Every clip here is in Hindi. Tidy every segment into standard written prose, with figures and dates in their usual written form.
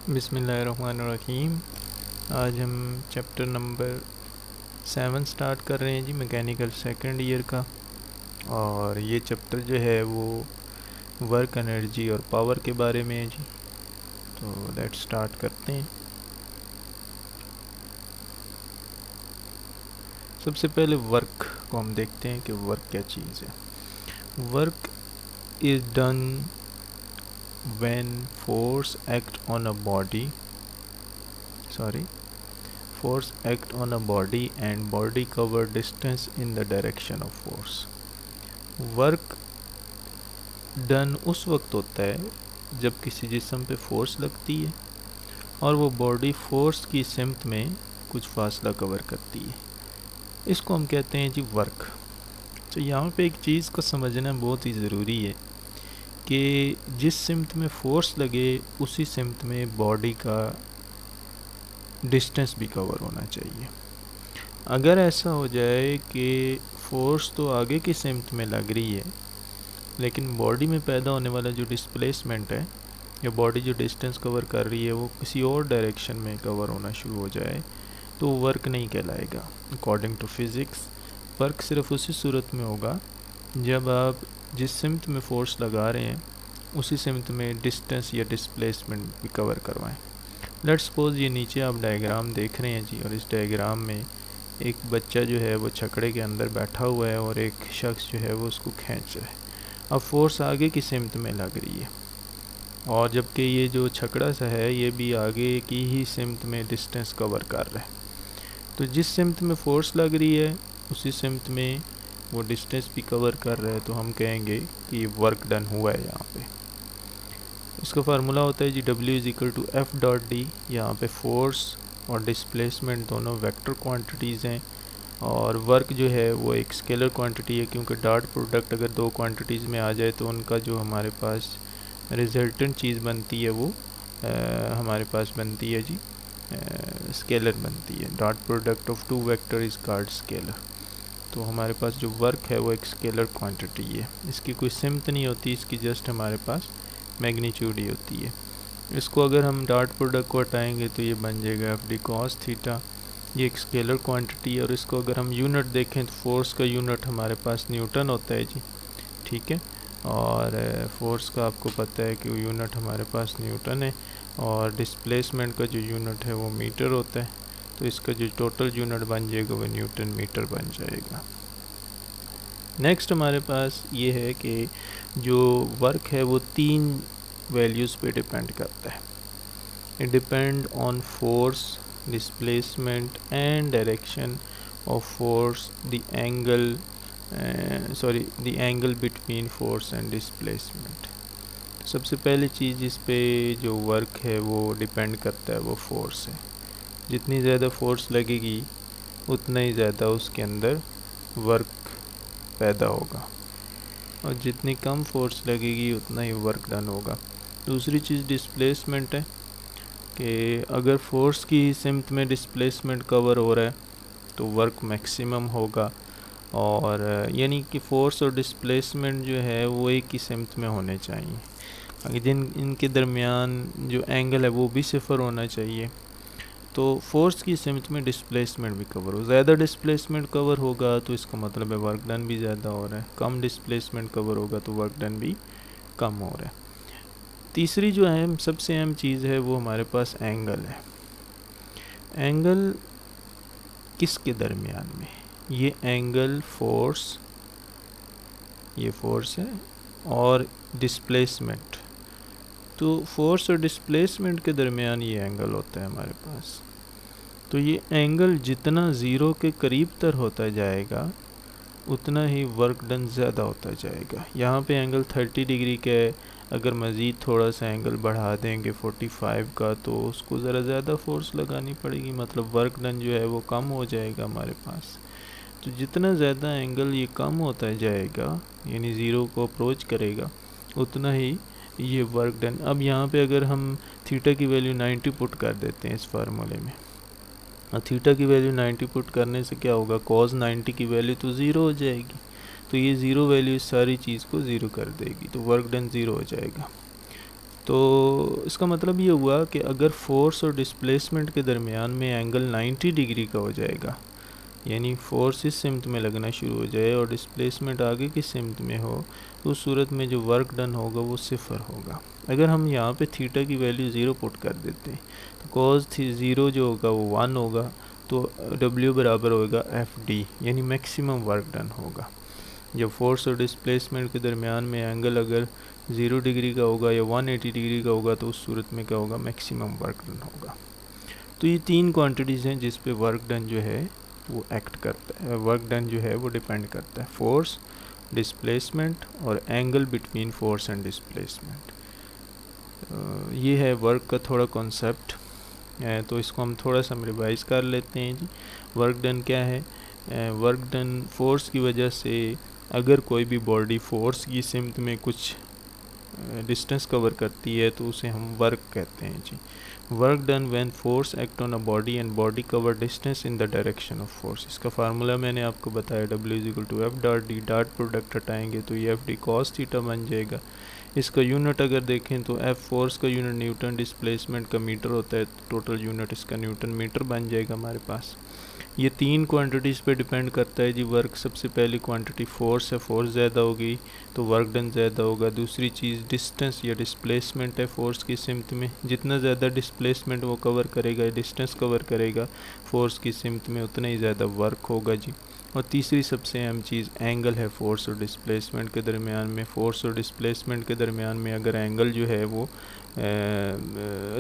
बिस्मिल्लाहिर्रहमानिर्रहीम। आज हम चैप्टर नंबर 7 स्टार्ट कर रहे हैं जी, मैकेनिकल सेकंड ईयर का। और ये चैप्टर जो है वो वर्क एनर्जी और पावर के बारे में है जी। तो लेट्स स्टार्ट करते हैं। सबसे पहले वर्क को हम देखते हैं कि वर्क क्या चीज़ है। Work is done when force act on a body force act on a body and body cover distance in the direction of force. Work done उस वक्त होता है जब किसी जिस्म पे फोर्स लगती है और वो बॉडी फोर्स की सिमत में कुछ फासला कवर करती है। इसको हम कहते हैं जी वर्क। तो यहाँ पे एक चीज़ को समझना बहुत ही ज़रूरी है कि जिस सिमत में फोर्स लगे उसी सिमत में बॉडी का डिस्टेंस भी कवर होना चाहिए। अगर ऐसा हो जाए कि फोर्स तो आगे की सिमत में लग रही है लेकिन बॉडी में पैदा होने वाला जो डिस्प्लेसमेंट है या बॉडी जो डिस्टेंस कवर कर रही है वो किसी और डायरेक्शन में कवर होना शुरू हो जाए तो वर्क नहीं कहलाएगा। अकॉर्डिंग टू फिज़िक्स वर्क सिर्फ उसी सूरत में होगा जब आप जिस सिमत में फोर्स लगा रहे हैं उसी सिमत में डिस्टेंस या डिस्प्लेसमेंट भी कवर करवाएं। लेट्स सपोज ये नीचे आप डायग्राम देख रहे हैं जी, और इस डायग्राम में एक बच्चा जो है वो छकड़े के अंदर बैठा हुआ है और एक शख्स जो है वो उसको खींच रहा है। अब फोर्स आगे की सिमत में लग रही है और जबकि ये जो छकड़ा सा है ये भी आगे की ही सिमत में डिस्टेंस कवर कर रहा है। तो जिस सिमत में फोर्स लग रही है उसी सिमत में वो डिस्टेंस भी कवर कर रहा है, तो हम कहेंगे कि ये वर्क डन हुआ है। यहाँ पे इसका फार्मूला होता है जी W=F.D। यहाँ पे फोर्स और डिस्प्लेसमेंट दोनों वेक्टर क्वांटिटीज़ हैं और वर्क जो है वो एक स्केलर क्वांटिटी है, क्योंकि डॉट प्रोडक्ट अगर दो क्वांटिटीज़ में आ जाए तो उनका जो हमारे पास रिजल्टेंट चीज़ बनती है वो हमारे पास बनती है जी स्केलर बनती है। Dot product of two vector is called scalar. तो हमारे पास जो वर्क है वो एक स्केलर क्वांटिटी है, इसकी कोई सिमत नहीं होती, इसकी जस्ट हमारे पास मैग्नीट्यूड ही होती है। इसको अगर हम डॉट प्रोडक्ट को हटाएंगे तो ये बन जाएगा F_D cos थीटा। ये एक स्केलर क्वांटिटी है और इसको अगर हम यूनिट देखें तो फोर्स का यूनिट हमारे पास न्यूटन होता है जी, ठीक है। और फोर्स का आपको पता है कि यूनिट हमारे पास न्यूटन है और डिस्प्लेसमेंट का जो यूनिट है वो मीटर होता है। तो इसका जो टोटल यूनिट बन जाएगा वो न्यूटन मीटर बन जाएगा। नेक्स्ट हमारे पास ये है कि जो वर्क है वो 3 वैल्यूज़ पे डिपेंड करता है। It depend on force, displacement and direction of force, the angle between force and displacement. सबसे पहली चीज़ इस पे जो वर्क है वो डिपेंड करता है वो फोर्स है। जितनी ज़्यादा फोर्स लगेगी उतना ही ज़्यादा उसके अंदर वर्क पैदा होगा और जितनी कम फोर्स लगेगी उतना ही वर्क डन होगा। दूसरी चीज़ डिस्प्लेसमेंट है कि अगर फोर्स की सिमत में डिस्प्लेसमेंट कवर हो रहा है तो वर्क मैक्सिमम होगा, और यानी कि फोर्स और डिस्प्लेसमेंट जो है वो एक ही सिमत में होने चाहिए। अगर इनके दरमियान जो एंगल है वो भी सिफर होना चाहिए। तो फोर्स की सिमत में डिस्प्लेसमेंट भी कवर हो, ज़्यादा डिस्प्लेसमेंट कवर होगा तो इसका मतलब है वर्क डन भी ज़्यादा हो रहा है, कम डिस्प्लेसमेंट कवर होगा तो वर्क डन भी कम हो रहा है। तीसरी जो अहम सबसे अहम चीज़ है वो हमारे पास एंगल है। एंगल किसके दरमियान में? ये एंगल फोर्स, ये फोर्स है और डिस्प्लेसमेंट। तो फोर्स और डिस्प्लेसमेंट के दरमियान ये एंगल होता है हमारे पास। तो ये एंगल जितना ज़ीरो के करीब तर होता जाएगा उतना ही वर्क डन ज़्यादा होता जाएगा। यहाँ पे एंगल 30 डिग्री का है, अगर मज़ीद थोड़ा सा एंगल बढ़ा देंगे 45 का तो उसको ज़रा ज़्यादा फोर्स लगानी पड़ेगी, मतलब वर्क डन जो है वो कम हो जाएगा हमारे पास। तो जितना ज़्यादा एंगल ये कम होता जाएगा यानी ज़ीरो को अप्रोच करेगा उतना ही ये वर्क डन। अब यहाँ पे अगर हम थीटा की वैल्यू 90 पुट कर देते हैं इस फार्मूले में, और थीटा की वैल्यू 90 पुट करने से क्या होगा, cos 90 की वैल्यू तो ज़ीरो हो जाएगी। तो ये ज़ीरो वैल्यू इस सारी चीज़ को ज़ीरो कर देगी तो वर्क डन ज़ीरो हो जाएगा। तो इसका मतलब ये हुआ कि अगर फोर्स और डिस्प्लेसमेंट के दरमियान में एंगल 90 डिग्री का हो जाएगा, यानी फोर्स इस सिमत में लगना शुरू हो जाए और डिस्प्लेसमेंट आगे की सिमत में हो, तो उस सूरत में जो वर्क डन होगा वो सिफर होगा। अगर हम यहाँ पे थीटा की वैल्यू ज़ीरो पुट कर देते हैं तो कॉस ज़ीरो जो होगा वो 1 होगा, तो W बराबर होगा FD, यानी मैक्सिमम वर्क डन होगा। जब फोर्स और डिस्प्लेसमेंट के दरमियान में एंगल अगर 0 डिग्री का होगा या 180 डिग्री का होगा, तो उस सूरत में क्या होगा, मैक्सिमम वर्क डन होगा। तो ये तीन क्वांटिटीज़ हैं जिस पे वर्क डन जो है वो एक्ट करता है, वर्क डन जो है वो डिपेंड करता है, फोर्स, डिस्प्लेसमेंट और angle between force and displacement. ये है वर्क का थोड़ा कॉन्सेप्ट, तो इसको हम थोड़ा सा रिवाइज कर लेते हैं जी। वर्क डन क्या है? वर्क डन फोर्स की वजह से अगर कोई भी बॉडी फोर्स की सिमत में कुछ डिस्टेंस कवर करती है तो उसे हम वर्क कहते हैं जी। Work done when force act on a body and body cover distance in the direction of force. इसका फार्मूला मैंने आपको बताया, W=F.D, डॉट प्रोडक्ट हटाएंगे तो ये FD cos थीटा बन जाएगा। इसका यूनिट अगर देखें तो F फोर्स का यूनिट न्यूटन, डिस्प्लेसमेंट का मीटर होता है, टोटल यूनिट इसका न्यूटन मीटर बन जाएगा हमारे पास। ये तीन क्वांटिटीज़ पे डिपेंड करता है जी वर्क। सबसे पहली क्वांटिटी फोर्स है, फोर्स ज़्यादा होगी तो वर्क डन ज़्यादा होगा। दूसरी चीज़ डिस्टेंस या डिस्प्लेसमेंट है फोर्स की सिमत में, जितना ज़्यादा डिस्प्लेसमेंट वो कवर करेगा, डिस्टेंस कवर करेगा फोर्स की सिमत में, उतना ही ज़्यादा वर्क होगा जी। और तीसरी सबसे अहम चीज़ एंगल है फोर्स और डिस्प्लेसमेंट के दरमियान में। फोर्स और डिस्प्लेसमेंट के दरमियान में अगर एंगल जो है वो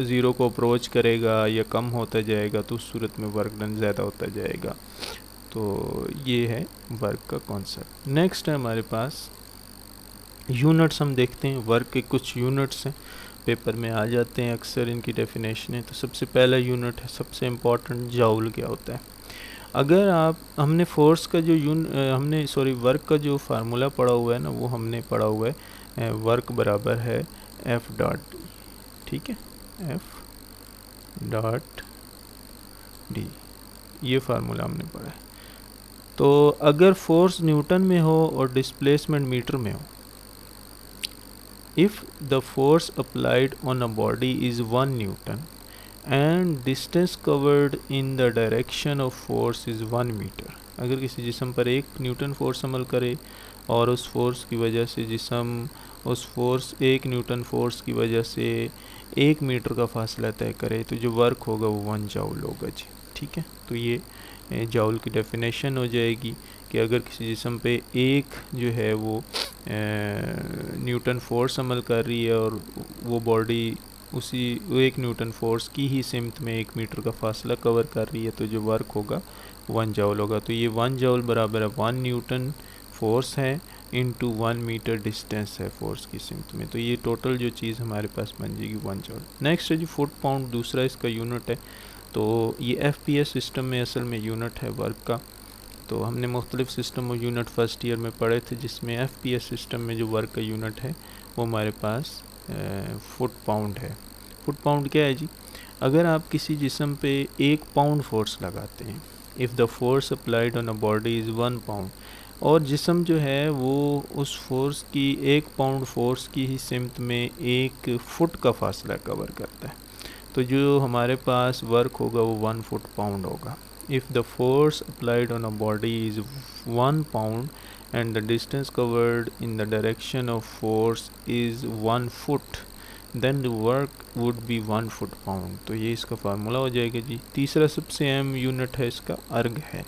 ज़ीरो को अप्रोच करेगा या कम होता जाएगा तो उस सूरत में वर्क डन ज़्यादा होता जाएगा। तो ये है वर्क का कॉन्सेप्ट। नेक्स्ट है हमारे पास यूनिट्स। हम देखते हैं वर्क के कुछ यूनिट्स हैं, पेपर में आ जाते हैं अक्सर इनकी डेफिनेशन। तो सबसे पहला यूनिट है, सबसे इम्पॉर्टेंट, जाउल क्या होता है। अगर आप हमने फोर्स का जो वर्क का जो फार्मूला पढ़ा हुआ है ना, वो हमने पढ़ा हुआ है वर्क बराबर है F डॉट, ठीक है, F डॉट डी, ये फार्मूला हमने पढ़ा है। तो अगर फोर्स न्यूटन में हो और डिस्प्लेसमेंट मीटर में हो, if the force applied on a body is 1 newton and distance covered in the direction of force is 1 metre. अगर किसी जिस्म पर 1 न्यूटन फोर्स अमल करे और उस फोर्स की वजह से जिस्म उस फोर्स 1 न्यूटन फोर्स की वजह से 1 मीटर का फासला तय करे, तो जो वर्क होगा वो 1 जाउल होगा जी, ठीक है। तो ये जाउल की डेफिनेशन हो जाएगी कि अगर किसी जिस्म पे एक जो है वो न्यूटन फोर्स अमल कर रही है और वो बॉडी उसी 1 न्यूटन फोर्स की ही सिमत में 1 मीटर का फासला कवर कर रही है, तो जो वर्क होगा 1 जाउल होगा। तो ये 1 जाउल बराबर है 1 न्यूटन फोर्स है इंटू 1 मीटर डिस्टेंस है फोर्स की सिमत में। तो ये टोटल जो चीज़ हमारे पास बन जाएगी 1 जाउल। नेक्स्ट है जी फुट पाउंड, दूसरा इसका यूनिट है। तो ये FPS सिस्टम में असल में यूनिट है वर्क का। तो हमने मुख्तलिफ सिस्टम और यूनिट फर्स्ट ईयर में पढ़े थे, जिसमें FPS सिस्टम में जो वर्क का यूनिट है वो हमारे पास फुट पाउंड है। फुट पाउंड क्या है जी? अगर आप किसी जिस्म पे 1 पाउंड फोर्स लगाते हैं, if the force applied on a body is 1 pound, और जिस्म जो है वो उस फोर्स की 1 पाउंड फोर्स की ही सिमत में 1 फुट का फासला कवर करता है, तो जो हमारे पास वर्क होगा वो 1 फुट पाउंड होगा। If the force applied on a body is 1 pound and the distance covered in the direction of force is 1 foot, then the work would be 1 foot pound। तो ये इसका फार्मूला हो जाएगा जी। तीसरा सबसे अहम यूनिट है इसका अर्ग है,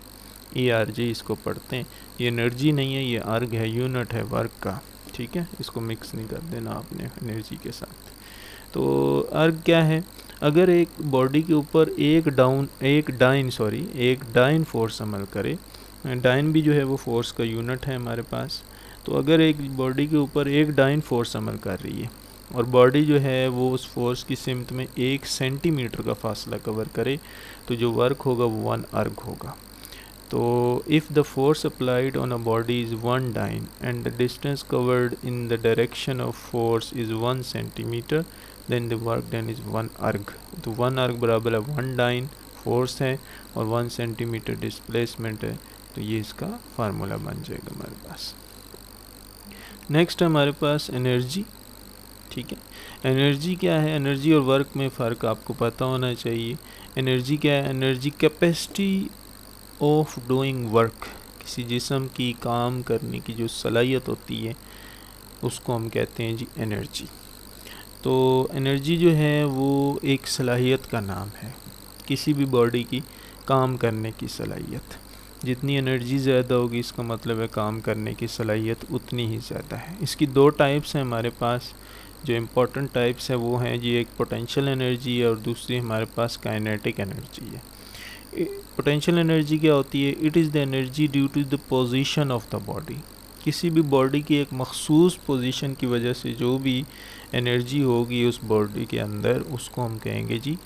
ERG इसको पढ़ते हैं। ये एनर्जी नहीं है, ये अर्ग है, यूनिट है वर्क का, ठीक है। इसको मिक्स नहीं कर देना आपने एनर्जी के साथ। तो अर्ग क्या है? अगर एक बॉडी के ऊपर एक डाइन फोर्स अमल करे, डाइन भी जो है वो फोर्स का यूनिट है हमारे पास। तो अगर एक बॉडी के ऊपर एक डाइन फोर्स अमल कर रही है और बॉडी जो है वो उस फोर्स की सिमत में 1 सेंटीमीटर का फासला कवर करे, तो जो वर्क होगा वो 1 अर्ग होगा। तो if the force applied on a body is 1 dyne and the distance covered in the direction of force is 1 centimetre, then the work done is 1 erg. तो 1 अर्ग बराबर है 1 डाइन फोर्स है और 1 सेंटीमीटर डिस्प्लेसमेंट है। तो ये इसका फार्मूला बन जाएगा हमारे पास। नेक्स्ट है हमारे पास एनर्जी। ठीक है। एनर्जी क्या है? एनर्जी और वर्क में फ़र्क आपको पता होना चाहिए। एनर्जी क्या है? Energy capacity of doing work, किसी जिस्म की काम करने की जो सलाहियत होती है उसको हम कहते हैं जी एनर्जी। तो एनर्जी जो है वो एक सलाहियत का नाम है, किसी भी बॉडी की काम करने की सलाहियत। जितनी एनर्जी ज़्यादा होगी इसका मतलब है काम करने की सलाहियत उतनी ही ज़्यादा है। इसकी दो टाइप्स हैं हमारे पास। जो इम्पोर्टेंट टाइप्स है वो हैं जी, एक पोटेंशियल एनर्जी है और दूसरी हमारे पास काइनेटिक एनर्जी है। पोटेंशियल एनर्जी क्या होती है? It is the energy due to the position of the body. किसी भी बॉडी की एक मखसूस पोजीशन की वजह से जो भी एनर्जी होगी उस बॉडी के अंदर उसको हम कहेंगे जी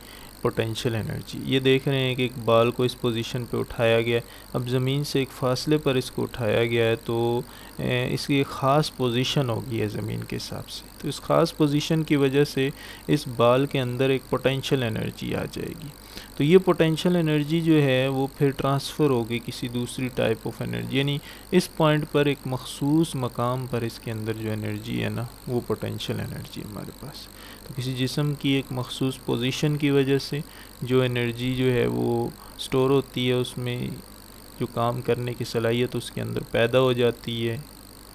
पोटेंशियल एनर्जी। ये देख रहे हैं कि एक बाल को इस पोजीशन पे उठाया गया है, अब ज़मीन से एक फ़ासले पर इसको उठाया गया है तो इसकी एक ख़ास पोजीशन होगी है ज़मीन के हिसाब से। तो इस ख़ास पोजीशन की वजह से इस बाल के अंदर एक पोटेंशियल एनर्जी आ जाएगी। तो ये पोटेंशियल एनर्जी जो है वो फिर ट्रांसफ़र होगी किसी दूसरी टाइप ऑफ एनर्जी, यानी इस पॉइंट पर एक मखसूस मकाम पर इसके अंदर जो एनर्जी है ना वो पोटेंशियल एनर्जी हमारे पास। तो किसी जिस्म की एक मखसूस पोजीशन की वजह से जो एनर्जी जो है वो स्टोर होती है, उसमें जो काम करने की सलाहियत उसके अंदर पैदा हो जाती है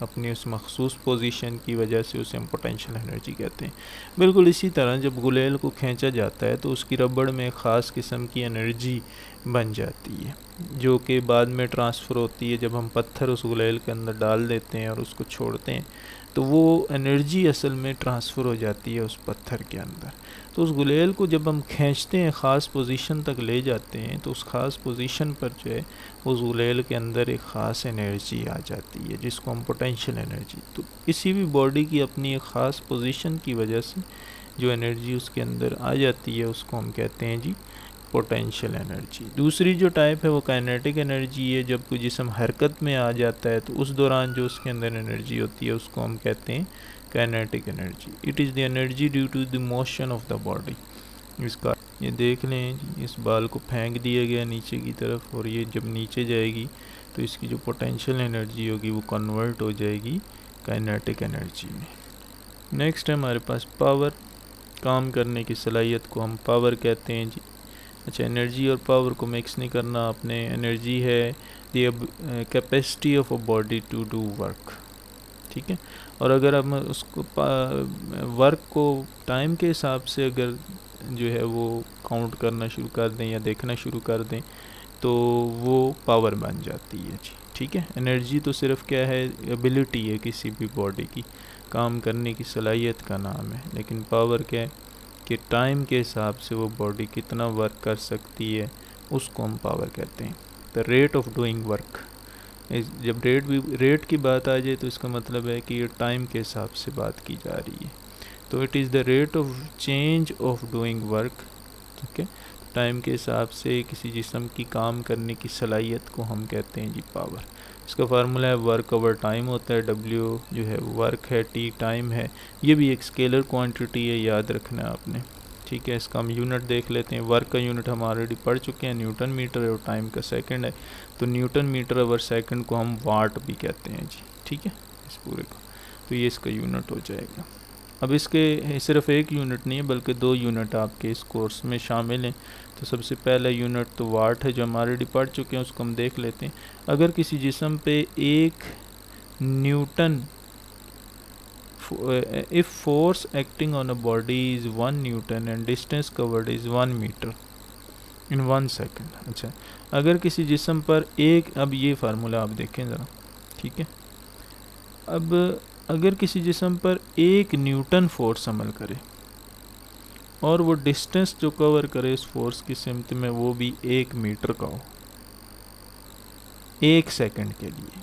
अपनी उस मखसूस पोजीशन की वजह से, उसे हम पोटेंशियल एनर्जी कहते हैं। बिल्कुल इसी तरह जब गुलेल को खींचा जाता है तो उसकी रबड़ में ख़ास किस्म की एनर्जी बन जाती है जो कि बाद में ट्रांसफ़र होती है। जब हम पत्थर उस गुलेल के अंदर डाल देते हैं और उसको छोड़ते हैं तो वो एनर्जी असल में ट्रांसफ़र हो जाती है उस पत्थर के अंदर। तो उस गुलेल को जब हम खींचते हैं, ख़ास पोजीशन तक ले जाते हैं, तो उस ख़ास पोजीशन पर जो है उस गुलेल के अंदर एक ख़ास एनर्जी आ जाती है जिसको हम पोटेंशियल एनर्जी। तो किसी भी बॉडी की अपनी एक ख़ास पोजीशन की वजह से जो एनर्जी उसके अंदर आ जाती है उसको हम कहते हैं जी पोटेंशियल एनर्जी। दूसरी जो टाइप है वो काइनेटिक एनर्जी है। जब कोई जिस्म हरकत में आ जाता है तो उस दौरान जो उसके अंदर एनर्जी होती है उसको हम कहते हैं kinetic energy. It is the energy due to the motion of the body. इसका ये देख लें, इस बाल को फेंक दिया गया नीचे की तरफ और ये जब नीचे जाएगी तो इसकी जो पोटेंशियल एनर्जी होगी वो कन्वर्ट हो जाएगी काइनेटिक एनर्जी में। नेक्स्ट है हमारे पास पावर। काम करने की सलाहियत को हम पावर कहते हैं जी। अच्छा, एनर्जी और पावर को मिक्स नहीं करना आपने। एनर्जी है the capacity of a body to do work, ठीक है। और अगर हम उसको वर्क को टाइम के हिसाब से अगर जो है वो काउंट करना शुरू कर दें या देखना शुरू कर दें तो वो पावर बन जाती है जी, ठीक है। एनर्जी तो सिर्फ क्या है, एबिलिटी है किसी भी बॉडी की, काम करने की सलाहियत का नाम है। लेकिन पावर क्या है कि टाइम के हिसाब से वो बॉडी कितना वर्क कर सकती है उसको हम पावर कहते हैं। The rate of doing work. जब रेट की बात आ जाए तो इसका मतलब है कि ये टाइम के हिसाब से बात की जा रही है। तो it is the rate of change of doing work, ठीक है। टाइम के हिसाब से किसी जिस्म की काम करने की सलाहियत को हम कहते हैं जी पावर। इसका फार्मूला है वर्क ओवर टाइम होता है। डब्ल्यू जो है वर्क है, टी टाइम है। ये भी एक स्केलर क्वांटिटी है, याद रखना है आपने, ठीक है। इसका हम यूनिट देख लेते हैं। वर्क का यूनिट हम ऑलरेडी पढ़ चुके हैं, न्यूटन मीटर है, और टाइम का सेकंड है। तो न्यूटन मीटर ओवर सेकंड को हम वाट भी कहते हैं जी, ठीक है, इस पूरे को। तो ये इसका यूनिट हो जाएगा। अब इसके सिर्फ एक यूनिट नहीं है बल्कि दो यूनिट आपके इस कोर्स में शामिल हैं। तो सबसे पहला यूनिट तो वाट है जो हम ऑलरेडी पढ़ चुके हैं, उसको हम देख लेते हैं। अगर किसी जिस्म पे एक newton, if force acting on a body is 1 newton and distance covered is 1 metre in 1 second. अच्छा, अगर किसी जिस्म पर एक, अब ये फार्मूला आप देखें ज़रा, ठीक है। अब अगर किसी जिस्म पर 1 न्यूटन फोर्स अमल करे और वो डिस्टेंस जो कवर करे इस फोर्स की सिमत में वो भी 1 मीटर का हो 1 सेकंड के लिए,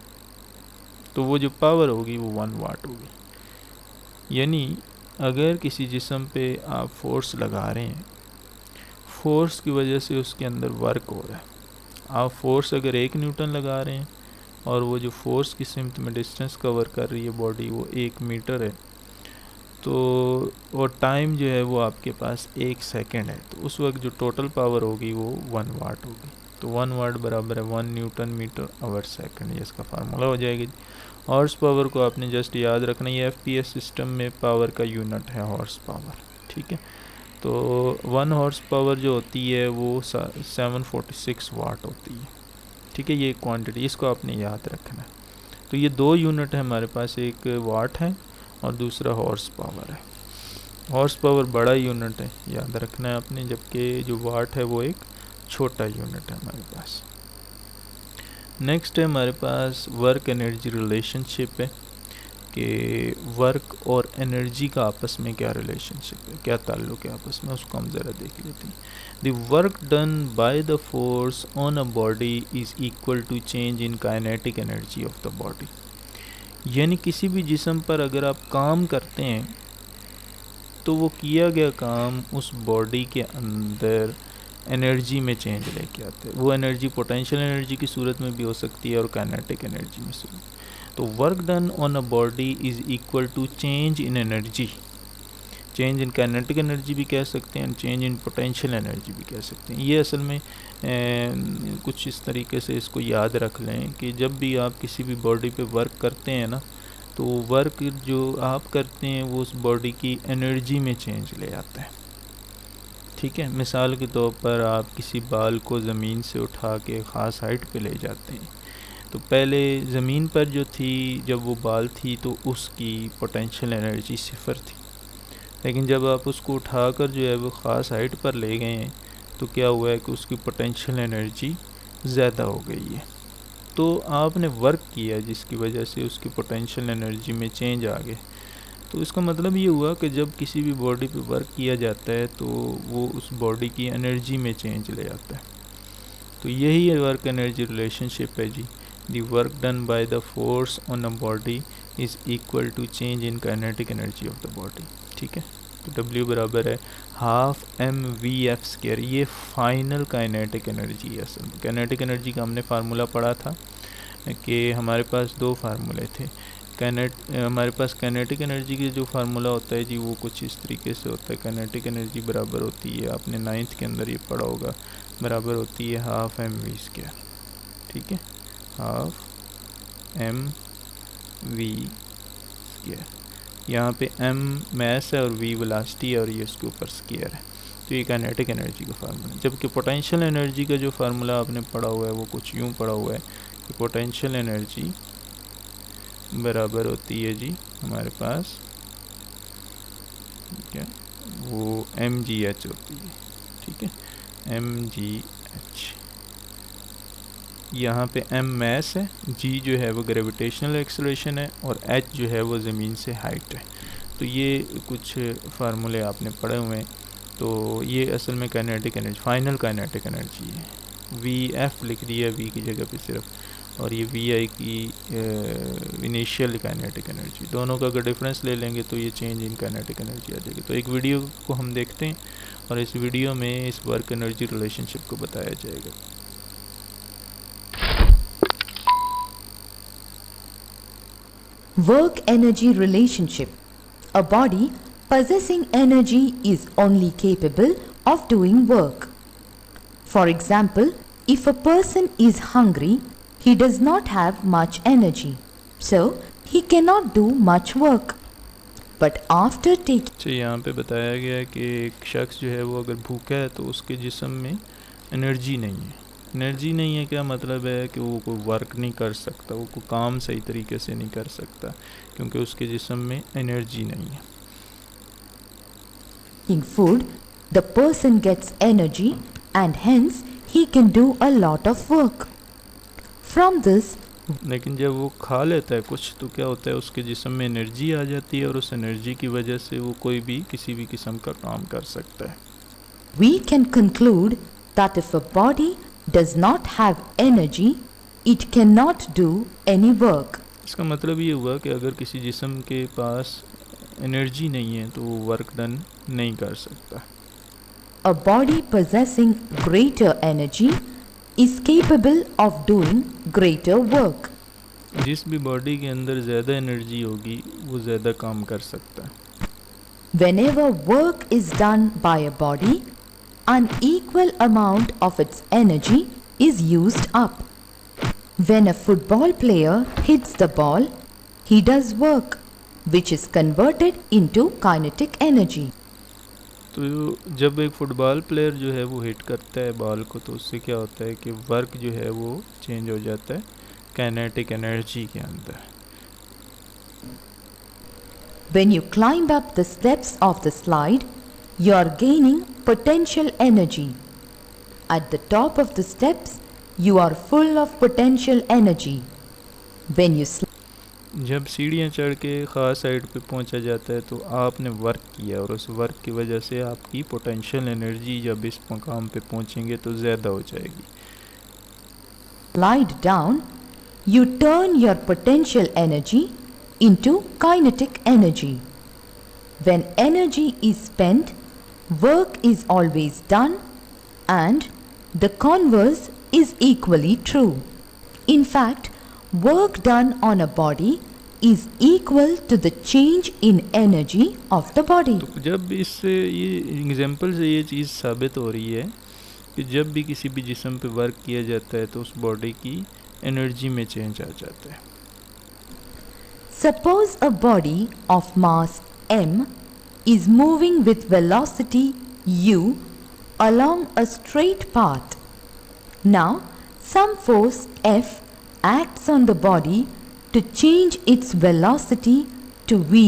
तो वो जो पावर होगी वो 1 वाट होगी। यानी अगर किसी जिस्म पे आप फोर्स लगा रहे हैं, फोर्स की वजह से उसके अंदर वर्क हो रहा है। आप फोर्स अगर 1 न्यूटन लगा रहे हैं और वो जो फोर्स की सिमत में डिस्टेंस कवर कर रही है बॉडी वो 1 मीटर है, तो वो टाइम जो है वो आपके पास 1 सेकंड है, तो उस वक्त जो टोटल पावर होगी वो 1 वाट होगी। तो 1 वाट बराबर है 1 न्यूटन मीटर आवर सेकंड, ये इसका फार्मूला हो जाएगी। हॉर्स पावर को आपने जस्ट याद रखना, ये FPS सिस्टम में पावर का यूनिट है हॉर्स पावर, ठीक है। तो 1 हॉर्स पावर जो होती है वो 746 वाट होती है, ठीक है। ये क्वांटिटी, इसको आपने याद रखना है। तो ये 2 यूनिट है हमारे पास, एक वाट है और दूसरा हॉर्स पावर है। हॉर्स पावर बड़ा यूनिट है, याद रखना है आपने, जबकि जो वाट है वो एक छोटा यूनिट है हमारे पास। नेक्स्ट है हमारे पास वर्क एनर्जी रिलेशनशिप है, कि वर्क और एनर्जी का आपस में क्या रिलेशनशिप है, क्या ताल्लुक है आपस में, उसको हम ज़रा देख लेते हैं। The work done by the force on a body is equal to change in kinetic energy of the body. यानी किसी भी जिस्म पर अगर आप काम करते हैं तो वो किया गया काम उस बॉडी के अंदर एनर्जी में चेंज लेके आते हैं। वो एनर्जी पोटेंशियल एनर्जी की सूरत में भी हो सकती है और काइनेटिक एनर्जी में सूरत। तो work done on a body is equal to change in energy. Change in kinetic energy भी कह सकते हैं, चेंज इन पोटेंशियल एनर्जी भी कह सकते हैं। ये असल में कुछ इस तरीके से इसको याद रख लें कि जब भी आप किसी भी बॉडी पे वर्क करते हैं ना, तो वर्क जो आप करते हैं वो उस बॉडी की एनर्जी में चेंज ले आता है, ठीक है। मिसाल के तौर पर आप किसी बाल को ज़मीन से उठा के ख़ास हाइट पे ले जाते हैं, तो पहले ज़मीन पर जो थी, जब वो बाल थी तो उसकी पोटेंशियल एनर्जी 0 थी। लेकिन जब आप उसको उठाकर जो है वो ख़ास हाइट पर ले गए हैं, तो क्या हुआ है कि उसकी पोटेंशियल एनर्जी ज़्यादा हो गई है। तो आपने वर्क किया जिसकी वजह से उसकी पोटेंशियल एनर्जी में चेंज आ गए। तो इसका मतलब ये हुआ कि जब किसी भी बॉडी पे वर्क किया जाता है तो वो उस बॉडी की एनर्जी में चेंज ले आता है। तो यही है वर्क एनर्जी रिलेशनशिप है जी। The work done by the force on a body is equal to change in kinetic energy of the body, ठीक है। तो W बराबर है हाफ mv/f²। ये फाइनल काइनेटिक एनर्जी है। असल में काइनेटिक एनर्जी का हमने फार्मूला पढ़ा था कि हमारे पास 2 फार्मूले थे। हमारे पास काइनेटिक एनर्जी की जो फार्मूला होता है जी वो कुछ इस तरीके से होता है। काइनेटिक एनर्जी बराबर होती है, आपने 9th के अंदर ये पढ़ा होगा, बराबर होती है हाफ mv², ठीक है। Half mv²। यहाँ पे m मैस है और v वेलोसिटी है और ये उसके ऊपर स्क्वायर है। तो ये काइनेटिक एनर्जी का फार्मूला है। जबकि पोटेंशियल एनर्जी का जो फार्मूला आपने पढ़ा हुआ है वो कुछ यूँ पढ़ा हुआ है कि पोटेंशियल एनर्जी बराबर होती है जी हमारे पास, ठीक है, वो mgh होती है, ठीक है, mgh। यहाँ पे m मैस है, g जो है वो ग्रेविटेशनल एक्सेलरेशन है और h जो है वो ज़मीन से हाइट है। तो ये कुछ फार्मूले आपने पढ़े हुए हैं। तो ये असल में kinetic energy, final kinetic energy है। Vf लिख दिया v की जगह पे सिर्फ, और ये Vi की इनिशियल काइनेटिक एनर्जी। दोनों का अगर डिफरेंस ले लेंगे तो ये चेंज इन काइनेटिक एनर्जी आ जाएगी। तो एक वीडियो को हम देखते हैं और इस वीडियो में इस वर्क एनर्जी रिलेशनशिप को बताया जाएगा। Work energy relationship. A body possessing energy is only capable of doing work. For example, if a person is hungry, he does not have much energy, so he cannot do much work. But after taking यहाँ पे बताया गया है कि एक शख्स जो है वो अगर भूखा है तो उसके जिस्म में एनर्जी नहीं है। एनर्जी नहीं है क्या मतलब है कि वो कोई वर्क नहीं कर सकता, वो कोई काम सही तरीके से नहीं कर सकता क्योंकि उसके जिस्म में एनर्जी नहीं है। food, the person gets energy and hence he can do a lot of work. From this, लेकिन जब वो खा लेता है कुछ तो क्या होता है, उसके जिस्म में एनर्जी आ जाती है और उस एनर्जी की वजह से वो कोई भी किसी भी किस्म का काम कर सकता है। we can conclude that if a body does not have energy, it cannot do any work. इसका मतलब ये हुआ कि अगर किसी जिस्म के पास एनर्जी नहीं है तो वो वर्क डन नहीं कर सकता। A body possessing greater energy is capable of doing greater work. जिस भी बॉडी के अंदर ज़्यादा एनर्जी होगी वो ज़्यादा काम कर सकता है। Whenever work is done by a body, an equal amount of its energy is used up. When a football player hits the ball, he does work, which is converted into kinetic energy. तो जब एक फुटबॉल प्लेयर जो है वो हिट करता है बॉल को, तो उससे क्या होता है कि वर्क जो है वो चेंज हो जाता है काइनेटिक एनर्जी के अंदर। When you climb up the steps of the slide, you are gaining potential energy. At the top of the steps, you are full of potential energy. When you जब सीढ़ियाँ चढ़ के ख़ास साइड पे पहुँचा जाता है तो आपने वर्क किया और उस वर्क की वजह से आपकी पोटेंशियल एनर्जी जब इस मकाम पे पहुँचेंगे तो ज़्यादा हो जाएगी। slide down, you turn your potential energy into kinetic energy. When energy is spent, work is always done, and the converse is equally true. In fact, work done on a body is equal to the change in energy of the body. तो जब इससे ये एग्जांपल से ये चीज़ साबित हो रही है कि जब भी किसी भी जिस्म पे वर्क किया जाता है तो उस बॉडी की एनर्जी में चेंज आ जाता है। Suppose a body of mass m is moving with velocity u along a straight path. Now, some force F acts on the body to change its velocity to v,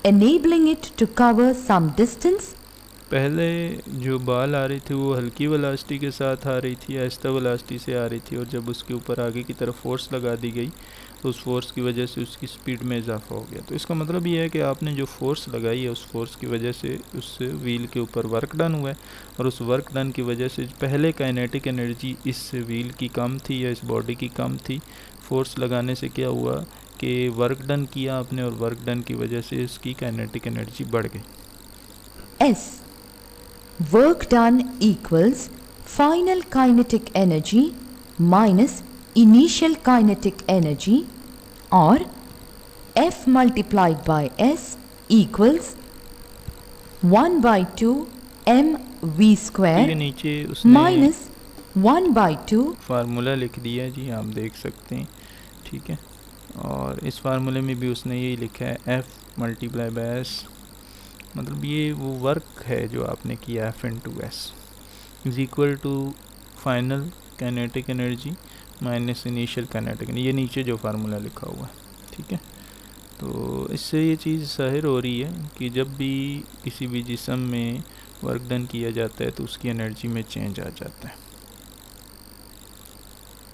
enabling it to cover some distance. पहले जो बॉल आ रही थी वो हल्की वेलोसिटी के साथ आ रही थी, आहिस्ता वेलोसिटी से आ रही थी, और जब उसके ऊपर आगे की तरफ फोर्स लगा दी गई तो उस फोर्स की वजह से उसकी स्पीड में इजाफा हो गया। तो इसका मतलब ये है कि आपने जो फोर्स लगाई है उस फोर्स की वजह से उस व्हील के ऊपर वर्क डन हुआ है, और उस वर्क डन की वजह से पहले काइनेटिक एनर्जी इस व्हील की कम थी या इस बॉडी की कम थी। फोर्स लगाने से क्या हुआ कि वर्क डन किया आपने, और वर्क डन की वजह से इसकी काइनेटिक एनर्जी बढ़ गई। S. Work done equals final kinetic energy minus initial kinetic energy, or F multiplied by S equals 1 by 2 mv ये square नीचे उसने minus 1 by 2 फार्मूला लिख दिया है जी, आप देख सकते हैं, ठीक है। और इस फार्मूले में भी उसने यही लिखा है F मल्टीप्लाई बाय S, मतलब ये वो वर्क है जो आपने किया F into S is equal to final kinetic energy minus initial kinetic energy, ये नीचे जो फार्मूला लिखा हुआ है, ठीक है। तो इससे ये चीज़ ज़ाहिर हो रही है कि जब भी किसी भी जिस्म में वर्क डन किया जाता है तो उसकी एनर्जी में चेंज आ जाता है।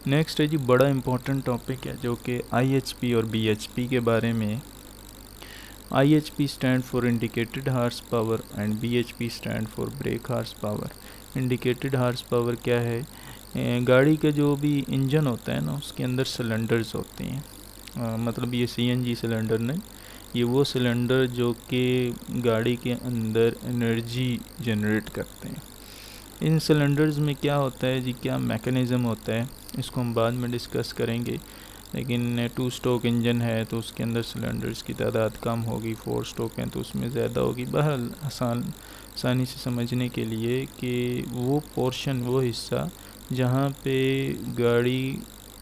नेक्स्ट है जी बड़ा इम्पोर्टेंट टॉपिक है जो कि IHP और BHP के बारे में। IHP stand for indicated horse power and BHP stand for brake horse power. Indicated horse power क्या है? गाड़ी का जो भी इंजन होता है ना उसके अंदर सिलेंडर्स होते हैं, मतलब ये CNG सिलेंडर नहीं, ये वो सिलेंडर जो कि गाड़ी के अंदर एनर्जी जनरेट करते हैं। इन सिलेंडर्स में क्या होता है जी, क्या मैकेनिज़्म होता है, इसको हम बाद में डिस्कस करेंगे। लेकिन 2 स्ट्रोक इंजन है तो उसके अंदर सिलेंडर्स की तादाद कम होगी, 4 स्ट्रोक हैं तो उसमें ज़्यादा होगी। बहरहाल आसानी से समझने के लिए कि वो पोर्शन, वो हिस्सा जहाँ पे गाड़ी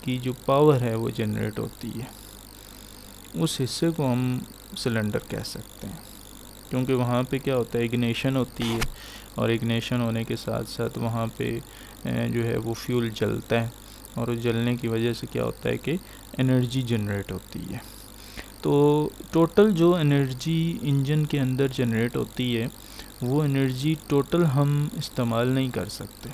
की जो पावर है वो जनरेट होती है, उस हिस्से को हम सिलेंडर कह सकते हैं, क्योंकि वहाँ पे क्या होता है, इग्निशन होती है, और इग्निशन होने के साथ साथ वहाँ पे जो है वो फ्यूल जलता है, और उस जलने की वजह से क्या होता है कि एनर्जी जनरेट होती है। तो टोटल जो एनर्जी इंजन के अंदर जनरेट होती है वो एनर्जी टोटल हम इस्तेमाल नहीं कर सकते,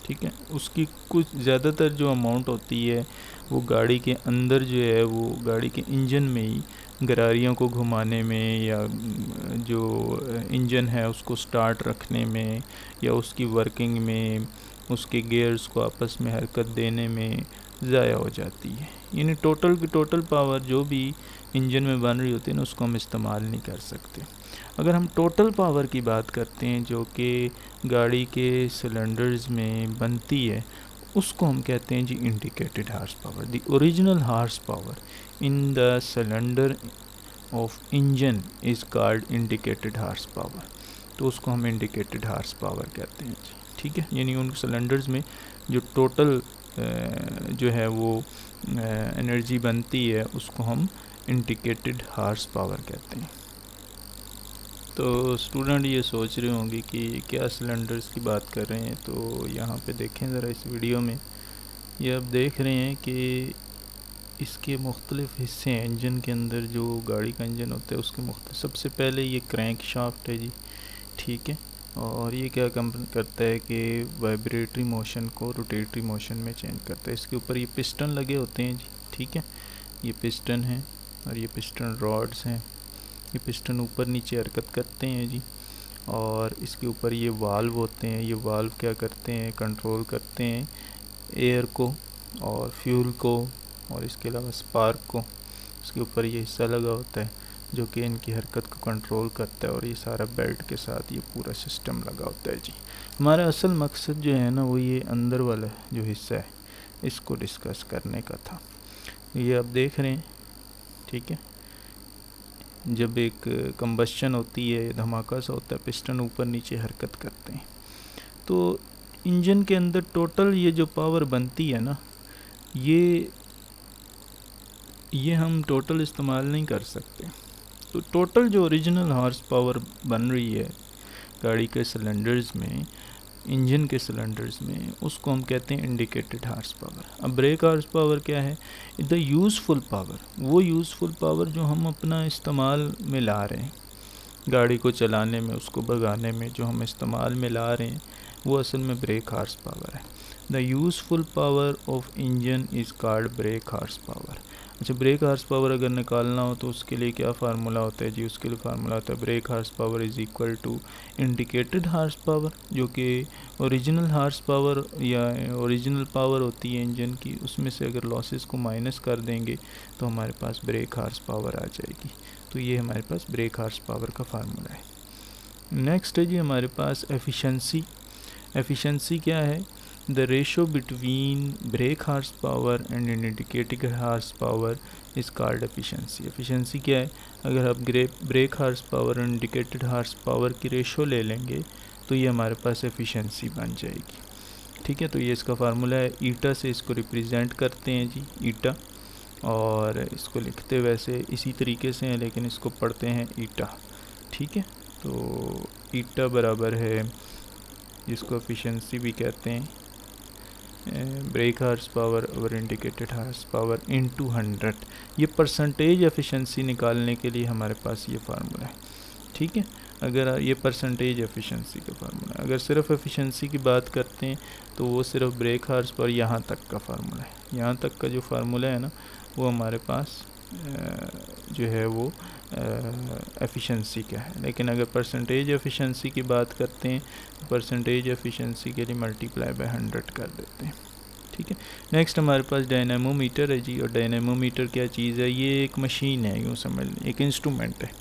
ठीक है। उसकी कुछ ज़्यादातर जो अमाउंट होती है वो गाड़ी के अंदर जो है वो गाड़ी के इंजन में ही, गरारियों को घुमाने में या जो इंजन है उसको स्टार्ट रखने में या उसकी वर्किंग में, उसके गियर्स को आपस में हरकत देने में ज़ाया हो जाती है। यानी टोटल की टोटल पावर जो भी इंजन में बन रही होती है ना उसको हम इस्तेमाल नहीं कर सकते। अगर हम टोटल पावर की बात करते हैं जो कि गाड़ी के सिलेंडर्स में बनती है, उसको हम कहते हैं जी indicated horse power. The original horsepower in the cylinder of engine is called indicated horse power, तो उसको हम इंडिकेटेड हार्स पावर कहते हैं जी, ठीक है। यानी उन सिलेंडर्स में जो टोटल जो है वो एनर्जी बनती है उसको हम इंडिकेटेड हार्स पावर कहते हैं। तो स्टूडेंट ये सोच रहे होंगे कि क्या सिलेंडर्स की बात कर रहे हैं, तो यहाँ पे देखें ज़रा इस वीडियो में। ये आप देख रहे हैं कि इसके मुख्तलिफ़ हिस्से हैं इंजन के अंदर। जो गाड़ी का इंजन होता है उसके सबसे पहले ये क्रैंक शाफ्ट है जी, ठीक है। और ये क्या करता है कि वाइब्रेटरी मोशन को रोटेटरी मोशन में चेंज करता है। इसके ऊपर ये पिस्टन लगे होते हैं जी, ठीक है। ये पिस्टन है और ये पिस्टन रॉड्स हैं। ये पिस्टन ऊपर नीचे हरकत करते हैं जी। और इसके ऊपर ये वाल्व होते हैं। ये वाल्व क्या करते हैं, कंट्रोल करते हैं एयर को और फ्यूल को और इसके अलावा स्पार्क को। इसके ऊपर ये हिस्सा लगा होता है जो कि इनकी हरकत को कंट्रोल करता है। और ये सारा बेल्ट के साथ ये पूरा सिस्टम लगा होता है जी। हमारा असल मकसद जो है ना वो ये अंदर वाला जो हिस्सा है इसको डिस्कस करने का था। ये आप देख रहे हैं, ठीक है। जब एक कंबस्शन होती है, धमाका सा होता है, पिस्टन ऊपर नीचे हरकत करते हैं, तो इंजन के अंदर टोटल ये जो पावर बनती है ना, ये हम टोटल इस्तेमाल नहीं कर सकते। तो टोटल जो ओरिजिनल हॉर्स पावर बन रही है गाड़ी के सिलेंडर्स में, इंजन के सिलेंडर्स में, उसको हम कहते हैं इंडिकेटेड हॉर्स पावर। अब ब्रेक हॉर्स पावर क्या है? द यूज़फुल पावर, वो यूज़फुल पावर जो हम अपना इस्तेमाल में ला रहे हैं, गाड़ी को चलाने में, उसको भगाने में जो हम इस्तेमाल में ला रहे हैं, वो असल में ब्रेक हॉर्स पावर है। The useful power of engine is called break horse power. अच्छा, ब्रेक हॉर्स पावर अगर निकालना हो तो उसके लिए क्या फार्मूला होता है जी? उसके लिए फार्मूला होता है brake horse power is equal to indicated horse power, जो कि ओरिजिनल हॉर्स पावर या ओरिजिनल पावर होती है इंजन की, उसमें से अगर लॉसेस को माइनस कर देंगे तो हमारे पास ब्रेक हॉर्स पावर आ जाएगी। तो ये हमारे पास ब्रेक हॉर्स पावर का फार्मूला है। नेक्स्ट है जी हमारे पास एफिशिएंसी। एफिशिएंसी क्या है? The ratio between break horse power and indicated horse power is called efficiency. Efficiency क्या है? अगर आप ब्रेक हॉर्स पावर और इंडिकेटेड हॉर्स पावर की रेशो ले लेंगे तो ये हमारे पास एफिशिएंसी बन जाएगी, ठीक है। तो ये इसका फार्मूला है, ईटा से इसको रिप्रेजेंट करते हैं जी, ईटा। और इसको लिखते वैसे इसी तरीके से हैं लेकिन इसको पढ़ते हैं ईटा, ठीक है। तो ईटा बराबर है, जिसको एफिशिएंसी भी कहते हैं, ब्रेक हॉर्स पावर और इंडिकेटेड हॉर्स पावर इनटू 100। ये परसेंटेज एफिशिएंसी निकालने के लिए हमारे पास ये फार्मूला है, ठीक है। अगर ये परसेंटेज एफिशिएंसी का फार्मूला है। अगर सिर्फ एफिशिएंसी की बात करते हैं तो वो सिर्फ ब्रेक हॉर्स पावर यहाँ तक का फार्मूला है। यहाँ तक का जो फार्मूला है ना वो हमारे पास जो है वो एफिशिएंसी का है। लेकिन अगर परसेंटेज एफिशिएंसी की बात करते हैं तो परसेंटेज एफिशिएंसी के लिए मल्टीप्लाई बाय 100 कर देते हैं, ठीक है। नेक्स्ट हमारे पास डायनेमोमीटर है जी। और डायनेमोमीटर क्या चीज़ है? ये एक मशीन है, यूँ समझ लें, एक इंस्ट्रूमेंट है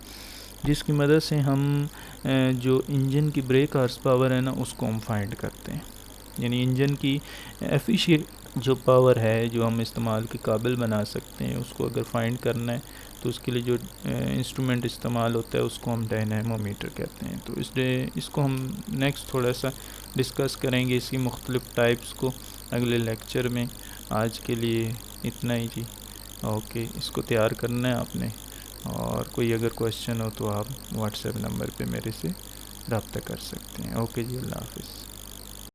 जिसकी मदद से हम जो इंजन की ब्रेक हॉर्स पावर है ना उसको हम फाइंड करते हैं। यानी इंजन की एफिशिएंट जो पावर है जो हम इस्तेमाल के काबिल बना सकते हैं, उसको अगर फाइंड करना है तो उसके लिए जो इंस्ट्रूमेंट इस्तेमाल होता है उसको हम डायनेमोमीटर कहते हैं। तो इसको हम नेक्स्ट थोड़ा सा डिस्कस करेंगे, इसकी मुख्तलिफ टाइप्स को अगले लेक्चर में। आज के लिए इतना ही जी, ओके। इसको तैयार करना है आपने, और कोई अगर क्वेश्चन हो तो आप व्हाट्सएप नंबर पे मेरे से रब्ता कर सकते हैं। ओके जी, अल्लाह हाफ़िज़।